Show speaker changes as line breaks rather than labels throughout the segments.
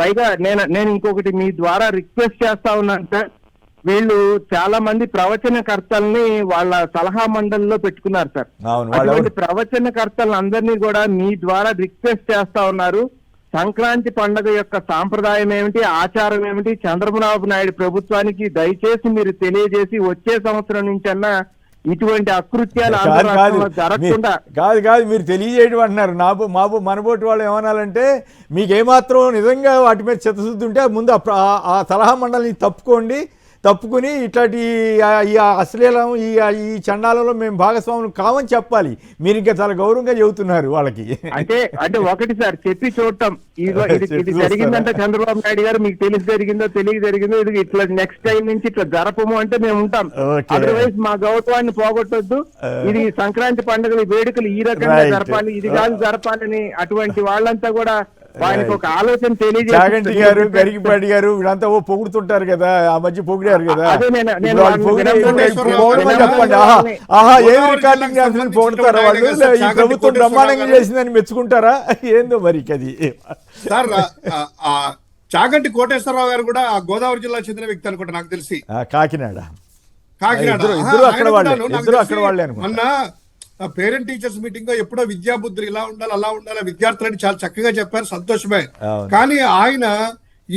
పైగా నేను ఇంకొకటి మీ ద్వారా రిక్వెస్ట్ చేస్తా ఉన్నాను సార్. వీళ్ళు చాలా మంది ప్రవచనకర్తల్ని వాళ్ళ సలహా మండలిలో పెట్టుకున్నారు సార్. అటువంటి ప్రవచనకర్తలను అందరినీ కూడా మీ ద్వారా రిక్వెస్ట్ చేస్తా ఉన్నారు. సంక్రాంతి పండుగ యొక్క సాంప్రదాయం ఏమిటి, ఆచారం ఏమిటి, చంద్రబాబు నాయుడు ప్రభుత్వానికి దయచేసి మీరు తెలియజేసి వచ్చే సంవత్సరం నుంచి అన్నా ఇటువంటి అకృత్యాలు జరగకుండా.
కాదు మీరు తెలియజేయడం అంటున్నారు. మనబోటి వాళ్ళు ఏమనాలంటే మీకు ఏమాత్రం నిజంగా వాటి మీద చిత్తశుద్ధి ఉంటే ముందు ఆ సలహా మండలిని తప్పుకుని ఇట్లాంటి ఈ అశ్లీలం ఈ చండాలలో మేము భాగస్వాములు కామని చెప్పాలి. మీరు ఇంకా చాలా గౌరవంగా చెబుతున్నారు వాళ్ళకి.
అంటే ఒకటి సార్ చెప్పి చూడటం, ఇది జరిగిందంటే చంద్రబాబు నాయుడు గారు మీకు తెలియక జరిగిందో ఇది ఇట్లా నెక్స్ట్ టైం నుంచి ఇట్లా జరపము అంటే మేము ఉంటాం. అదర్వైజ్ మా గౌరవాన్ని పోగొట్టొద్దు. ఇది సంక్రాంతి పండుగ వేడుకలు ఈ రకంగా జరపాలి, ఇది కాదు జరపాలని అటువంటి వాళ్ళంతా కూడా వారికి ఒక ఆలోచన తెలియజేయాలి.
చాగంటి గారు, గరికిపాటి గారు వీళ్ళంతా పొగుడుతుంటారు కదా, ఆ మధ్య పొగిడారు కదా. చెప్పండి, ఏం రికార్డింగ్ పొగుడతారా వాళ్ళు? ఈ ప్రభుత్వం బ్రహ్మాండంగా చేసిందని మెచ్చుకుంటారా? ఏందో మరి అది
సార్. చాగంటి కోటేశ్వరరావు గారు కూడా గోదావరి జిల్లా చెందిన వ్యక్తి అనుకుంటా నాకు తెలిసి.
కాకినాడ
ఇద్దరు అక్కడ వాళ్ళే. మొన్న పేరెంట్ టీచర్స్ మీటింగ్ లో ఎప్పుడో విద్యాబుద్ధులు ఇలా ఉండాలి అలా ఉండాలి విద్యార్థులని చాలా చక్కగా చెప్పారు, సంతోషమే. కానీ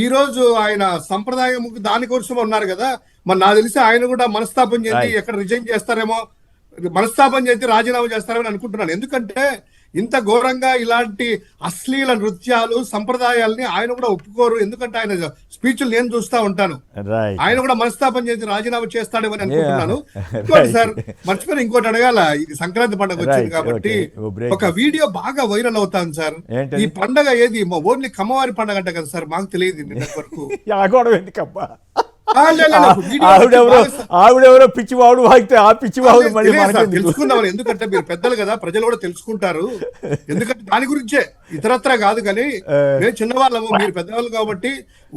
ఈ రోజు ఆయన సంప్రదాయం దానికోసం ఉన్నారు కదా. మరి నాకు తెలిసి ఆయన కూడా మనస్తాపం చేసి ఎక్కడ రిజైన్ చేస్తారేమో, మనస్తాపం చేసి రాజీనామా చేస్తారేమో అని అనుకుంటున్నాను. ఎందుకంటే ఇంత ఘోరంగా ఇలాంటి అశ్లీల నృత్యాలు సంప్రదాయాల్ని ఆయన కూడా ఒప్పుకోరు. ఎందుకంటే ఆయన స్పీచ్లు నేను చూస్తా ఉంటాను. ఆయన కూడా మనస్తాపం చేసి రాజీనామా చేస్తాడేమో అని అనుకుంటున్నాను. ఇంకోటి సార్ మర్చిపోయి ఇంకోటి అడగాల. ఇది సంక్రాంతి పండుగ వచ్చింది కాబట్టి ఒక వీడియో బాగా వైరల్ అవుతాను సార్. ఈ పండగ ఏది ఓన్లీ కమ్మవారి పండగ అంట కదా సార్, మాకు తెలియదు నిన్నటి వరకు.
ఆవిడెవరో పిచ్చివాడు వాగితే ఆ పిచ్చివాడు మళ్ళీ
తెలుసుకుందాం. ఎందుకంటే మీరు పెద్దలు కదా, ప్రజలు కూడా తెలుసుకుంటారు. ఎందుకంటే దాని గురించే, ఇతరత్రా కాదు. కానీ మేము చిన్నవాళ్ళము, మీరు పెద్దవాళ్ళు కాబట్టి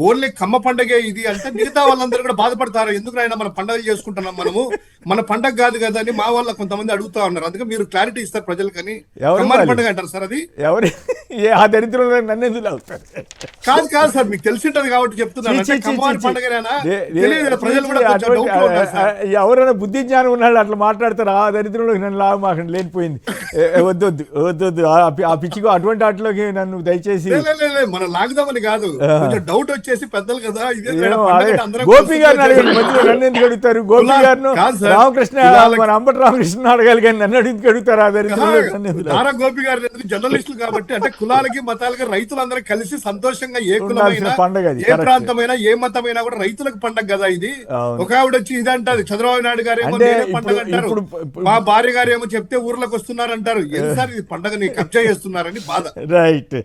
ఓన్లీ కమ్మ పండగే ఇది అంటే మిగతా వాళ్ళందరూ కూడా బాధపడతారు. ఎందుకైనా మన పండుగలు చేసుకుంటున్నాం, మనము మన పండగ కాదు కదా అని మా వాళ్ళ కొంతమంది అడుగుతా ఉన్నారు. అందుకే మీరు క్లారిటీ ఇస్తారు ప్రజలకని. కమ్మారి పండుగ అంటారు సార్ అది.
ఆ దరిద్రంలో నన్ను ఎందుకు అవుతారు?
కాదు సార్, మీకు తెలిసింటది కాబట్టి చెప్తున్నాను. కమ్మారి పండుగనా ప్రజలు కూడా
ఎవరైనా బుద్ధి జ్ఞానం ఉన్నాడు అట్లా మాట్లాడతారు. ఆ దరిద్రంలో నన్ను లాభమాకండి, లేనిపోయింది. వద్దు ఆ పిచ్చిగా అటువంటి వాటిలోకి నన్ను దయచేసి.
మనం లాగుదామని కాదు, డౌట్ వచ్చేసి పెద్దలు కదా.
గోపి గారిని అడగండి, మధ్యలో నన్ను ఎందుకు అడుగుతారు? గోపి గారిను రామకృష్ణ, మన అంబటి రామకృష్ణ అడగాలి కానీ నన్ను ఎందుకు అడుగుతారు? ఆ దరిద్రంలో
గోపి గారు జర్నలిస్టులు కాబట్టి, అంటే కులాలకి మతాలకి రైతులందరూ కలిసి సంతోషంగా ఏ కులమైనా
పండుగ,
ఏ ప్రాంతమైనా ఏ మతమైనా కూడా రైతులకు పండగ కదా ఇది. ఒక ఆవిడ వచ్చి ఇదంటారు, చంద్రబాబు నాయుడు గారు ఏమో పండగ అంటారు, మా భార్య గారు ఏమో చెప్తే ఊర్లోకి వస్తున్నారంటారు. ఎందుసారి ఇది పండగని కబ్జా చేస్తున్నారని బాధ.
రైట్.